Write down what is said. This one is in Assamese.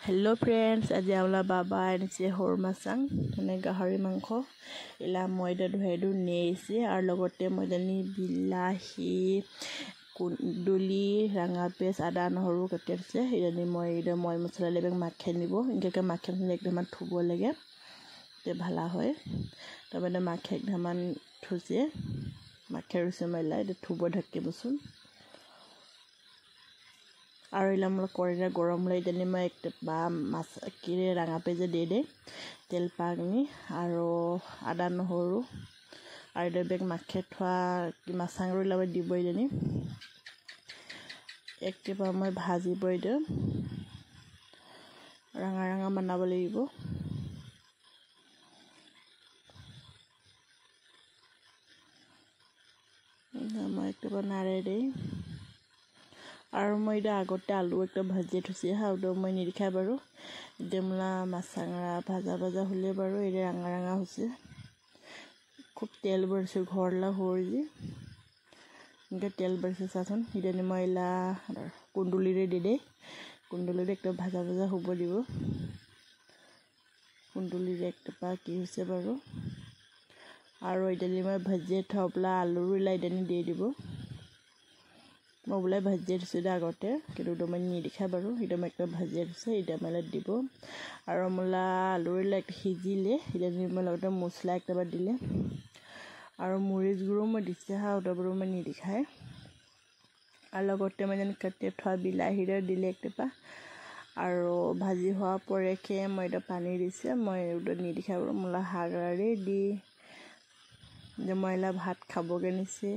हेलो फ्रेंड्स, आज आमला बाबा आनिছে সৰু মাছাং মানে গাহৰি মাংস এলা ময়দা ধুইদু নেছে আৰু লগতে ময়দানি বিলাহী কুন্দুলি ৰাঙা পেজ আদা নহৰু কাটিছে ইদানি মই মছলা লেবেং মাখে নিব ইনকে মাখে একদম থুব লাগে তে ভালা হয় তবে মাখে একদম থুছে মাখে রুছে মাইলা থুব ঢাকি বসুন আৰু ইলাম কৰিৰা গৰম লৈ দেনি মই একটা বা মাছ কিৰে ৰাঙা পেজে দে তেল পাগনি আৰু আদা নহৰু আৰু দেবেক মাখে থোৱা মাছাংৰ লাব দিবই দেনি একটিপা মই ভাজি বই দে ৰাঙা ৰাঙা বনাব লাগিব মই একটিপা নাৰে দেই আৰু মই আগতে আলু একটা ভাজি থৈছে হাউদো মই নিৰিখা বাৰু দেমলা মাছাংৰা ভাজা হলে বাৰু এৰে ৰাঙা ৰাঙা হৈছে খুব তেল বৰছে ঘৰলা হৰজি ইনকে তেল বৰছে চাচোন ইদানি মইলা কুন্দুলিৰে দে কুন্দুলিৰে একটা ভাজা হ'ব দিব কুন্দুলিৰে একটা পা কি হৈছে বাৰু আৰু ইদানি মই ভাজি থপলা আলুৰ ইদানি দি দিব মই বলে ভাজি দিছো আগতে কিন্তু দমনি নিদিখা বাৰু এটা মই একটা ভাজি দিছে এটা মেলা দিব আৰু মলা আলুৰ লাগ সিজিলে ইদানি মই লগতে মছলা একটা দিলে আৰু মৰিচ গুৰো মই দিছে হাউদা বাৰু মই নিদিখাই আৰু লগতে মই যেন কাটি থোৱা বিলাহীৰে দিলে একটা আৰু ভাজি হোৱা পৰেখে মই এটা পানী দিছে মই উদ নিদিখা বাৰু মলা হাগৰাৰে দি যে মইলা ভাত খাবগে নিছে